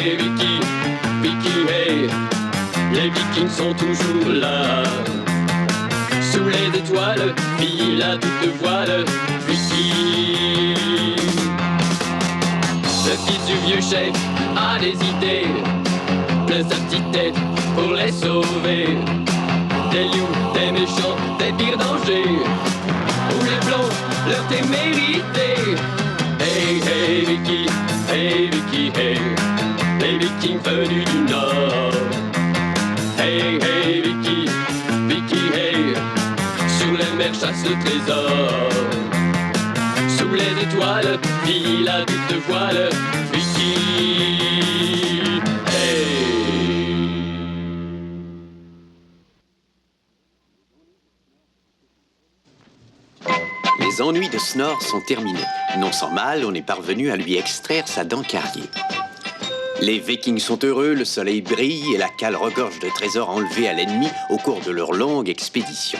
hey, Vicky, Vicky, hey. Les Vikings sont toujours là. Sous les étoiles, file à toute voile, Vicky. Le fils du vieux chef a des idées, plein sa petite tête pour les sauver. Des loups, des méchants, des pires dangers, où les blonds leur témérité. Hey, hey, Vicky, hey, Vicky, hey. Les Vikings venus du Nord. Hey, hey, Vicky, Vicky, hey. Sur les mers chasse le trésor. Sous les étoiles, file à toute voile, Vicky, hey. Les ennuis de Snor sont terminés. Non sans mal, on est parvenu à lui extraire sa dent carriée. Les Vikings sont heureux, le soleil brille et la cale regorge de trésors enlevés à l'ennemi au cours de leur longue expédition.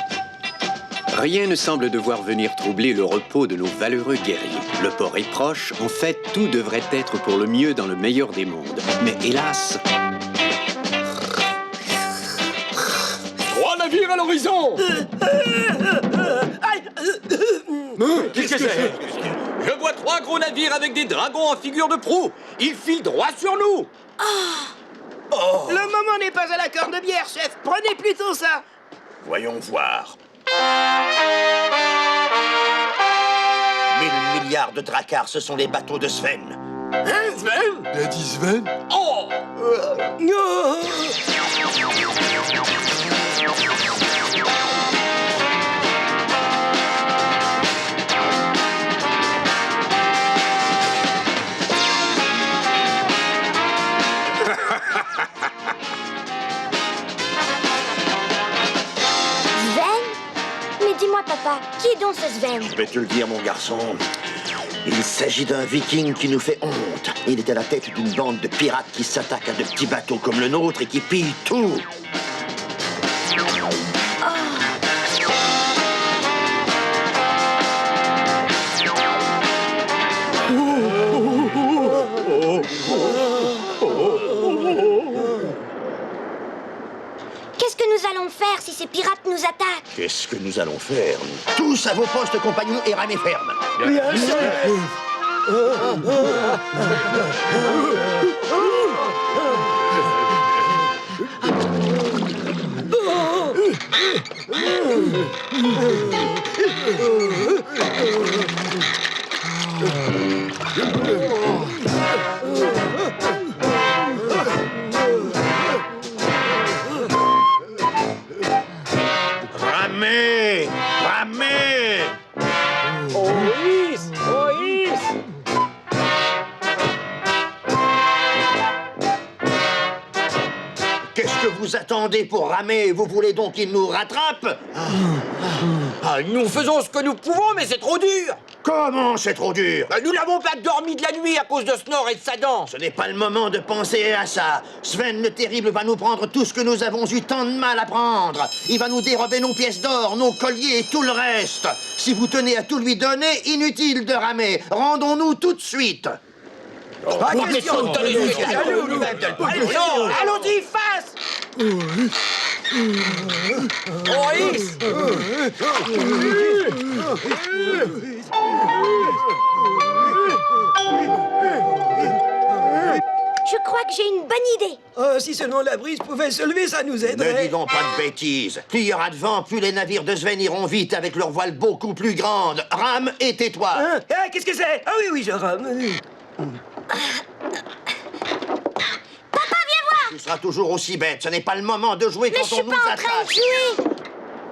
Rien ne semble devoir venir troubler le repos de nos valeureux guerriers. Le port est proche, en fait, tout devrait être pour le mieux dans le meilleur des mondes. Mais hélas... 3 navires à l'horizon! Qu'est-ce que c'est? Je vois 3 gros navires avec des dragons en figure de proue. Ils filent droit sur nous. Oh. Le moment n'est pas à la corne-bière, chef. Prenez plutôt ça. Voyons voir. 1000 milliards de dracars, ce sont les bateaux de Sven. Hein, Sven? Il a dit Sven? Oh! Dis-moi, papa, qui est donc ce Sven? Je vais te le dire, mon garçon. Il s'agit d'un viking qui nous fait honte. Il est à la tête d'une bande de pirates qui s'attaquent à de petits bateaux comme le nôtre et qui pillent tout. Qu'est-ce que nous allons faire si ces pirates nous attaquent? Qu'est-ce que nous allons faire? Tous à vos postes, compagnons, et ramez ferme. Bien sûr. Ramez! Ramez! Oïs! Oïs! Qu'est-ce que vous attendez pour ramer? Vous voulez donc qu'il nous rattrape? Nous faisons ce que nous pouvons, mais c'est trop dur. Comment c'est trop dur? Nous n'avons pas dormi de la nuit à cause de Snor et de sa dent. Ce n'est pas le moment de penser à ça. Sven le Terrible va nous prendre tout ce que nous avons eu tant de mal à prendre. Il va nous dérober nos pièces d'or, nos colliers et tout le reste. Si vous tenez à tout lui donner, inutile de ramer. Rendons-nous tout de suite. Pas question de donner une pièce. Allons-y, face! Oïs! Je crois que j'ai une bonne idée. Oh, si seulement la brise pouvait se lever, ça nous Ne aiderait. dis donc pas de bêtises. Plus il y aura de vent, plus les navires de Sven iront vite avec leurs voiles beaucoup plus grandes. Rame et tais-toi. Hein? Ah, qu'est-ce que c'est? Ah oui, oui, je rame. Tu seras toujours aussi bête. Ce n'est pas le moment de jouer Mais quand je suis on pas nous en train de attaque. jouer.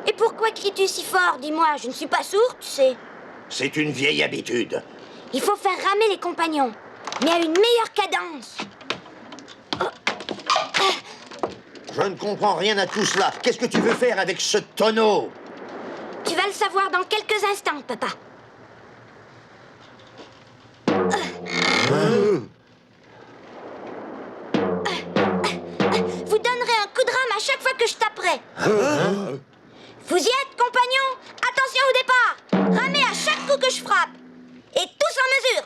Et pourquoi cries-tu si fort? Dis-moi, je ne suis pas sourde, tu sais. C'est une vieille habitude. Il faut faire ramer les compagnons, mais à une meilleure cadence. Je ne comprends rien à tout cela. Qu'est-ce que tu veux faire avec ce tonneau? Tu vas le savoir dans quelques instants, papa. Vous donnerez un coup de rame à chaque fois que je taperai. Vous y êtes, compagnons? Attention au départ. Ramez à chaque coup que je frappe. Et tous en mesure.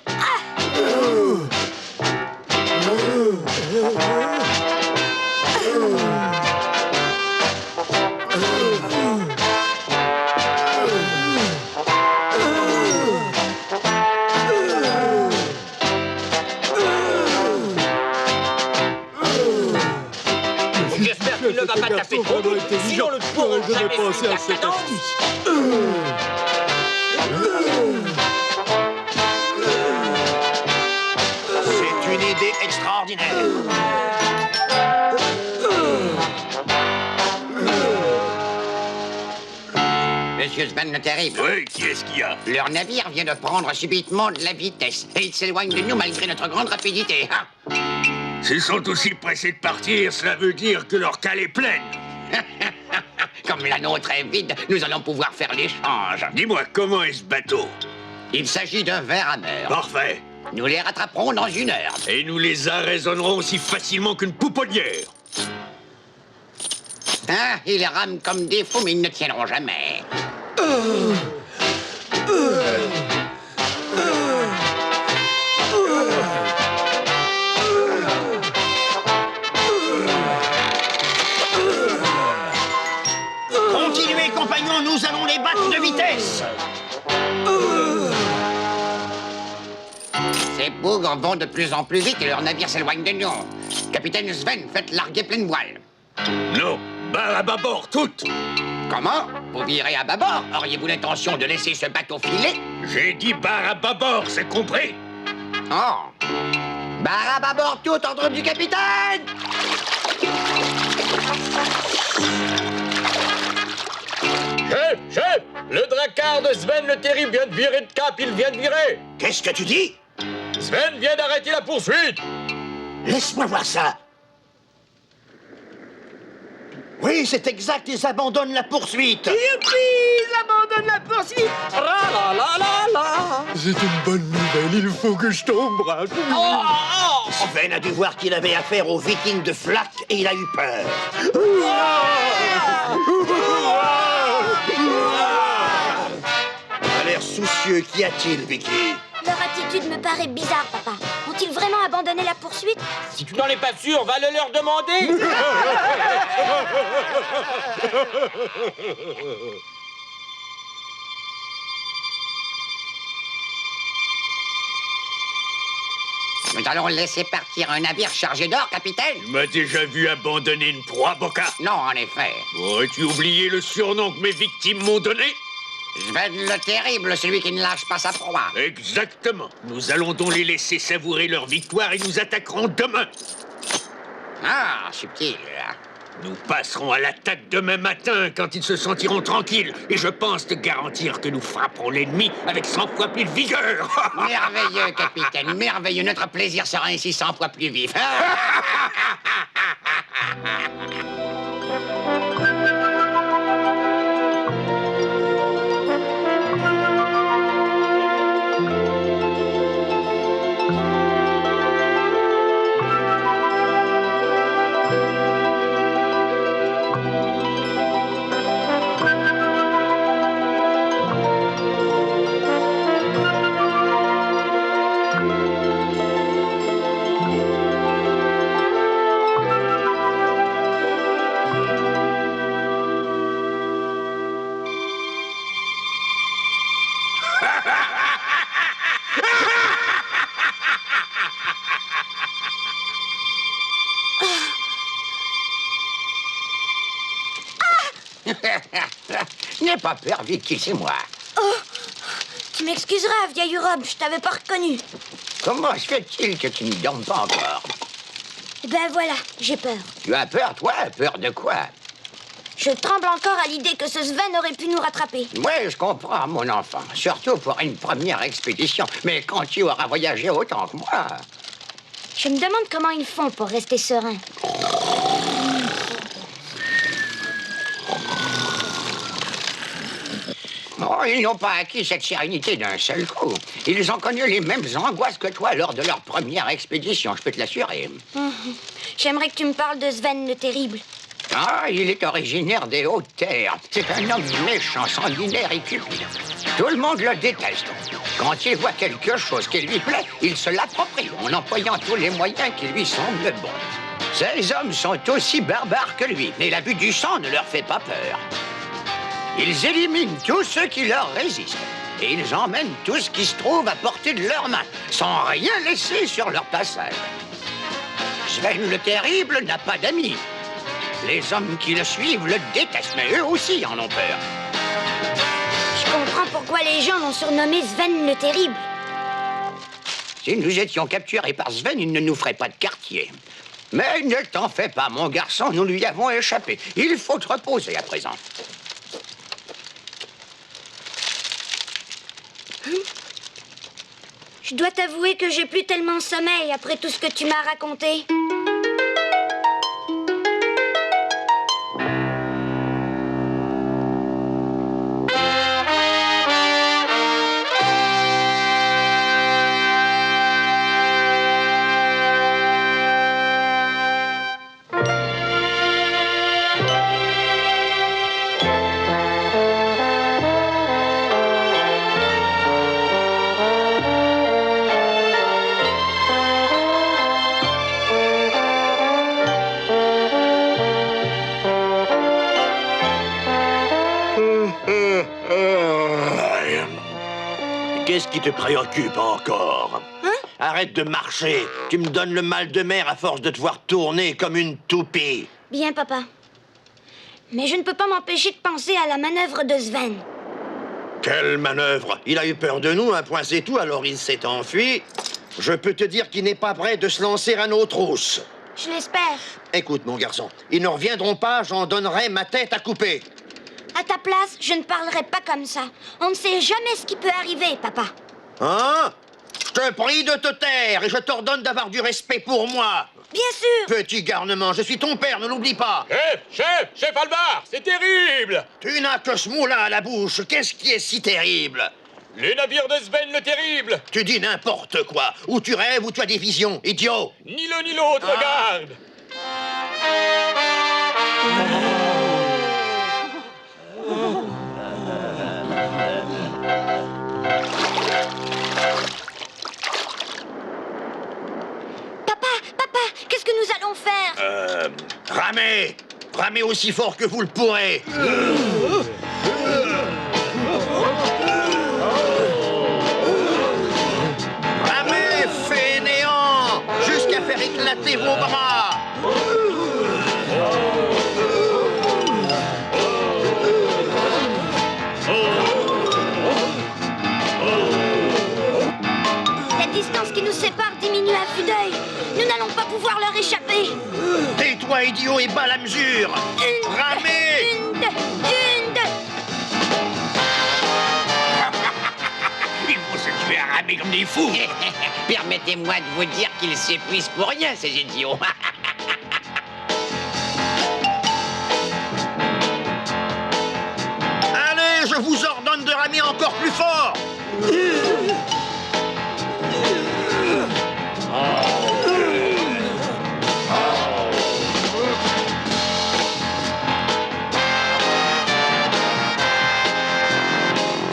J'espère qu'il ne va pas taper trop vite, sinon le pourrons jamais suivre la cadence. C'est une idée extraordinaire. Monsieur Sven le Terrible, Oui, qui est-ce qu'il y a? leur navire vient de prendre subitement de la vitesse et il s'éloigne de nous malgré notre grande rapidité. Ah. S'ils sont aussi pressés de partir, cela veut dire que leur cale est pleine. Comme la nôtre est vide, nous allons pouvoir faire l'échange. Dis-moi, comment est ce bateau? Il s'agit d'un ver à mer. Parfait. Nous les rattraperons dans 1 heure. Et nous les arraisonnerons aussi facilement qu'une pouponnière. Hein? Ils rament comme des fous, mais ils ne tiendront jamais. Continuez, compagnons, nous allons les battre de vitesse. Ces bougres vont de plus en plus vite et leur navire s'éloigne de nous. Capitaine Sven, faites larguer pleine voile. Non, barre à bâbord, toutes. Comment? Vous virez à bâbord? Auriez-vous l'intention de laisser ce bateau filer? J'ai dit barre à bâbord, c'est compris? Oh! Barre à bâbord, tout ordre du capitaine! Chef, le dracard de Sven le Terrible vient de virer de cap, il vient de virer. Qu'est-ce que tu dis? Sven vient d'arrêter la poursuite. Laisse-moi voir ça. Oui, c'est exact, ils abandonnent la poursuite. Youpi, ils abandonnent la poursuite. C'est une bonne nouvelle, il faut que je tombe. Sven a dû voir qu'il avait affaire aux Vikings de Flak et il a eu peur. A l'air soucieux, qu'y a-t-il, Vicky? Leur attitude me paraît bizarre, papa. Ont-ils vraiment abandonné la poursuite? Si tu n'en es pas sûr, va le leur demander. Nous allons laisser partir un navire chargé d'or, capitaine? Tu m'as déjà vu abandonner une proie, Boca? Non, en effet. Aurais-tu oublié le surnom que mes victimes m'ont donné? Sven le Terrible, celui qui ne lâche pas sa proie. Exactement. Nous allons donc les laisser savourer leur victoire et nous attaquerons demain. Ah, subtil. Nous passerons à l'attaque demain matin quand ils se sentiront tranquilles. Et je pense te garantir que nous frapperons l'ennemi avec 100 fois plus de vigueur. Merveilleux, capitaine, merveilleux. Notre plaisir sera ainsi 100 fois plus vif. N'aie pas peur, Vicky, c'est moi. Oh, tu m'excuseras, vieille robe, je t'avais pas reconnu. Comment se fait-il que tu ne dormes pas encore? Eh ben voilà, j'ai peur. Tu as peur, toi? Peur de quoi? Je tremble encore à l'idée que ce Sven aurait pu nous rattraper. Oui, je comprends, mon enfant. Surtout pour une première expédition. Mais quand tu auras voyagé autant que moi... Je me demande comment ils font pour rester sereins. Oh, ils n'ont pas acquis cette sérénité d'un seul coup. Ils ont connu les mêmes angoisses que toi lors de leur première expédition, je peux te l'assurer. J'aimerais que tu me parles de Sven le Terrible. Ah, il est originaire des hautes terres. C'est un homme méchant, sanguinaire et cupide. Tout le monde le déteste. Quand il voit quelque chose qui lui plaît, il se l'approprie en employant tous les moyens qui lui semblent bons. Ces hommes sont aussi barbares que lui, mais la vue du sang ne leur fait pas peur. Ils éliminent tous ceux qui leur résistent. Et ils emmènent tout ce qui se trouve à portée de leurs mains, sans rien laisser sur leur passage. Sven le Terrible n'a pas d'amis. Les hommes qui le suivent le détestent, mais eux aussi en ont peur. Je comprends pourquoi les gens l'ont surnommé Sven le Terrible. Si nous étions capturés par Sven, il ne nous ferait pas de quartier. Mais ne t'en fais pas, mon garçon, nous lui avons échappé. Il faut te reposer à présent. Je dois t'avouer que j'ai plus tellement sommeil après tout ce que tu m'as raconté. Qu'est-ce qui te préoccupe encore? Hein? Arrête de marcher. Tu me donnes le mal de mer à force de te voir tourner comme une toupie. Bien, papa. Mais je ne peux pas m'empêcher de penser à la manœuvre de Sven. Quelle manœuvre? Il a eu peur de nous, un point c'est tout, alors il s'est enfui. Je peux te dire qu'il n'est pas prêt de se lancer à nos trousses. Je l'espère. Écoute, mon garçon, ils ne reviendront pas, j'en donnerai ma tête à couper. À ta place, je ne parlerai pas comme ça. On ne sait jamais ce qui peut arriver, papa. Hein? Je te prie de te taire et je t'ordonne d'avoir du respect pour moi. Bien sûr. Petit garnement, je suis ton père, ne l'oublie pas. Chef Albar, c'est terrible! Tu n'as que ce mot-là à la bouche, qu'est-ce qui est si terrible? Les navires de Sven le Terrible! Tu dis n'importe quoi, ou tu rêves ou tu as des visions, idiot. Ni l'un ni l'autre, regarde! Papa, qu'est-ce que nous allons faire? Ramez! Ramez aussi fort que vous le pourrez. Ramez, fainéant, jusqu'à faire éclater vos bras. La distance qui nous sépare diminue à vue d'œil. Nous n'allons pas pouvoir leur échapper. Tais-toi, idiot, et bats la mesure. Ramez! Ils vont se tuer à ramer comme des fous. Permettez-moi de vous dire qu'ils s'épuisent pour rien, ces idiots. Allez, je vous ordonne de ramer encore plus fort.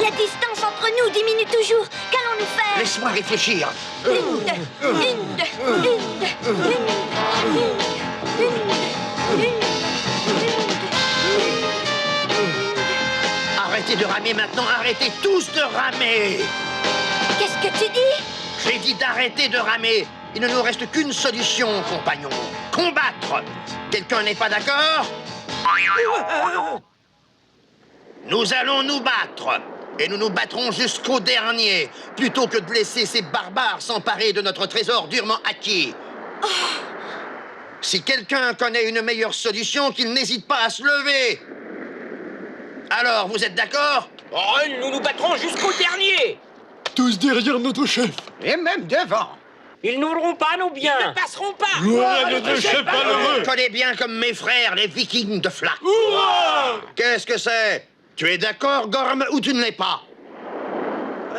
La distance entre nous diminue toujours. Qu'allons-nous faire? Laisse-moi réfléchir. Arrêtez de ramer maintenant, arrêtez tous de ramer. Qu'est-ce que tu dis? J'ai dit d'arrêter de ramer. Il ne nous reste qu'une solution, compagnon. Combattre. Quelqu'un n'est pas d'accord? Nous allons nous battre. Et nous nous battrons jusqu'au dernier, plutôt que de laisser ces barbares s'emparer de notre trésor durement acquis. Si quelqu'un connaît une meilleure solution, qu'il n'hésite pas à se lever. Alors, vous êtes d'accord? Oh, nous nous battrons jusqu'au dernier! Tous derrière notre chef. Et même devant. Ils n'auront pas nos biens. Ils ne passeront pas! Gloire à notre chef malheureux. Connais bien comme mes frères, les Vikings de Flack. Qu'est-ce que c'est? Tu es d'accord, Gorm, ou tu ne l'es pas?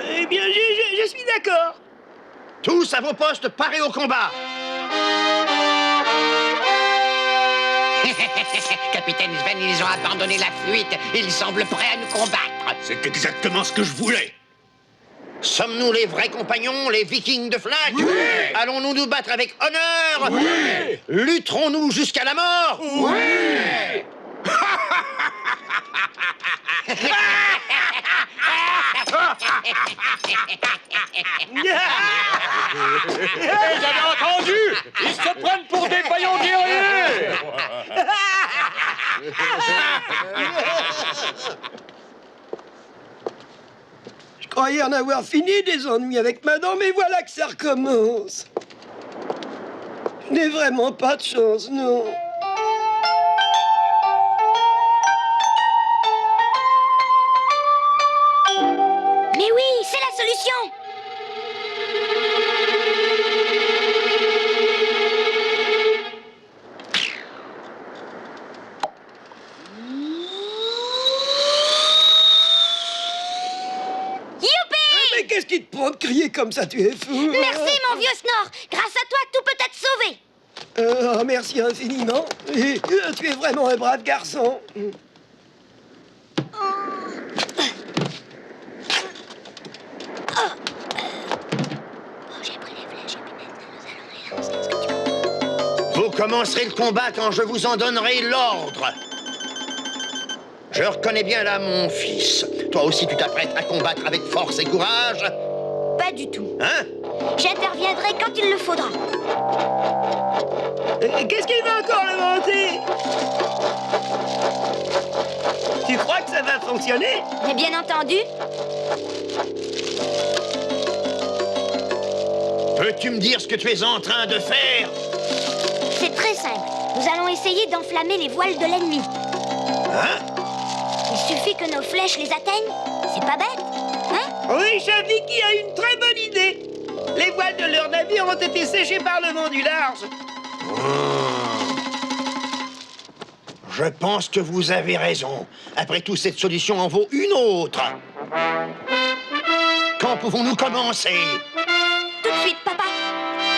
Eh bien, je suis d'accord. Tous à vos postes, parés au combat. Capitaine Sven, ils ont abandonné la fuite. Ils semblent prêts à nous combattre. C'est exactement ce que je voulais. Sommes-nous les vrais compagnons, les vikings de flingue? Oui. Allons-nous nous battre avec honneur? Oui. Lutterons-nous jusqu'à la mort? Oui. J'avais entendu! Ils se prennent pour des vaillants guerriers! Je croyais en avoir fini des ennuis avec madame, mais voilà que ça recommence. Je n'ai vraiment pas de chance, non. Mais oui, c'est la solution. Mais qu'est-ce qui te prend de crier comme ça? Tu es fou. Merci, mon vieux Snore. Grâce à toi, tout peut être sauvé. Merci infiniment. Et, tu es vraiment un brave garçon. J'ai pris les flèches, nous allons les lancer. Est-ce que tu peux... Vous commencerez le combat quand je vous en donnerai l'ordre. Je reconnais bien là mon fils. Toi aussi, tu t'apprêtes à combattre avec force et courage? Pas du tout. Hein? J'interviendrai quand il le faudra. Qu'est-ce qu'il va encore inventer? Tu crois que ça va fonctionner? Mais bien entendu. Peux-tu me dire ce que tu es en train de faire? C'est très simple. Nous allons essayer d'enflammer les voiles de l'ennemi. Hein? Il suffit que nos flèches les atteignent. C'est pas bête, hein? Oui, Chaviki a une très bonne idée. Les voiles de leur navire ont été séchées par le vent du large. Je pense que vous avez raison. Après tout, cette solution en vaut une autre. Quand pouvons-nous commencer? Tout de suite, papa.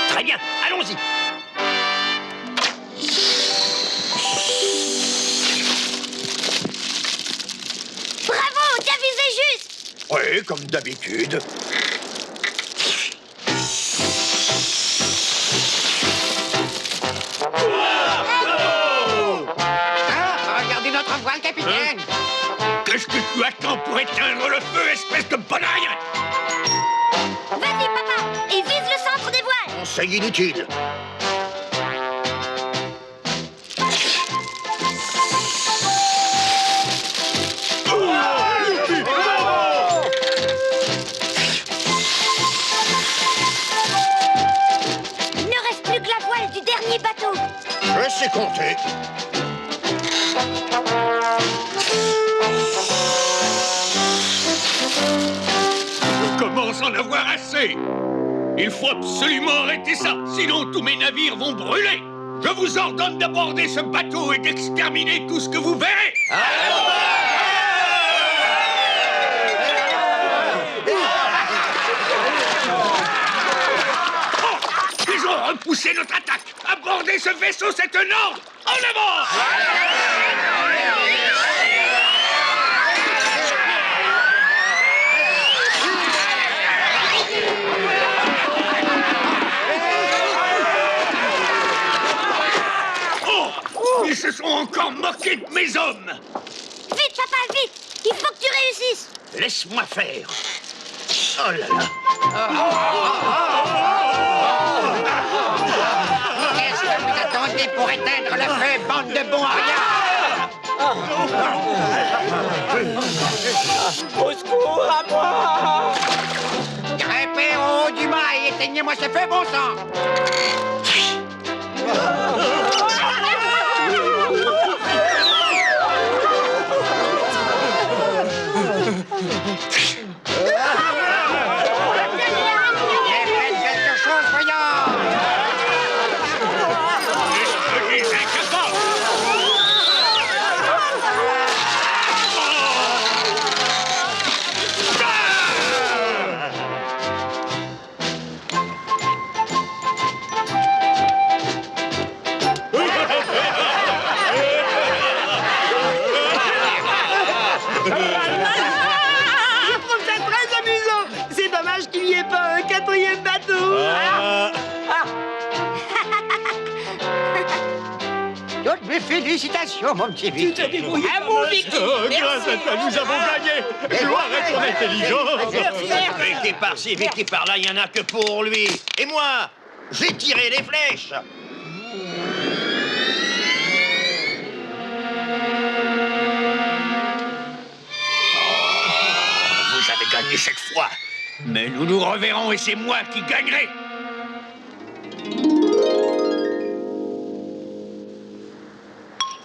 Très bien, allons-y. Bravo, t'as visé juste. Oui, comme d'habitude. Regardez notre voile, capitaine. Qu'est-ce que tu attends pour éteindre le feu, espèce de bonnaille? Vas-y, papa, et vise le centre des voiles. C'est inutile. Il ne reste plus que la voile du dernier bateau. Je sais compter. Je commence à en avoir assez. Il faut absolument arrêter ça, sinon tous mes navires vont brûler. Je vous ordonne d'aborder ce bateau et d'exterminer tout ce que vous verrez. Oh, ils ont repoussé notre attaque. Aborder ce vaisseau, c'est un ordre. En avant! Ils se sont encore moqués de mes hommes. Vite, papa, vite. Il faut que tu réussisses. Laisse-moi faire. Oh là là. Qu'est-ce que vous attendez pour éteindre le feu, bande de bons à rien? Au secours, à moi! Grimpez au haut du mât et éteignez-moi ce feu, bon sang! Faites quelque chose, voyons! Je les incapable. Toutes mes félicitations, mon petit Vicky. t'es débrouillé À pas vous, mal. Vicky. Grâce à toi, nous avons gagné. Gloire à ton intelligence. Vicky par-ci, Vicky par-là, il y en a que pour lui. Et moi, j'ai tiré les flèches. Vous avez gagné cette fois. Mais nous nous reverrons et c'est moi qui gagnerai.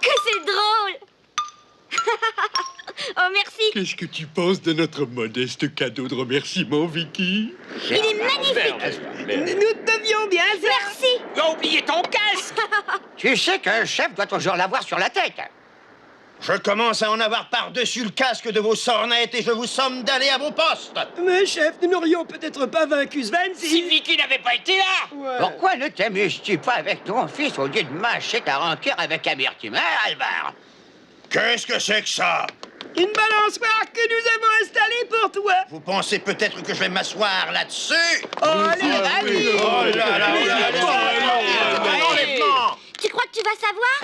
Que c'est drôle. Oh, merci. Qu'est-ce que tu penses de notre modeste cadeau de remerciement, Vicky? Il est magnifique. Nous te devions bien ça. Merci. Tu as oublié ton casque. Tu sais qu'un chef doit toujours l'avoir sur la tête. Je commence à en avoir par-dessus le casque de vos sornettes et je vous somme d'aller à vos postes. Mais chef, nous n'aurions peut-être pas vaincu Sven Si Vicky n'avait pas été là. Ouais. Pourquoi ne t'amuses-tu pas avec ton fils au lieu de mâcher ta rancœur avec amertume, hein, Alvar? Qu'est-ce que c'est que ça? Une balançoire que nous avons installée pour toi. Vous pensez peut-être que je vais m'asseoir là-dessus? Oh, allez, allez. Oh là là, enlèvement! Tu crois que tu vas savoir?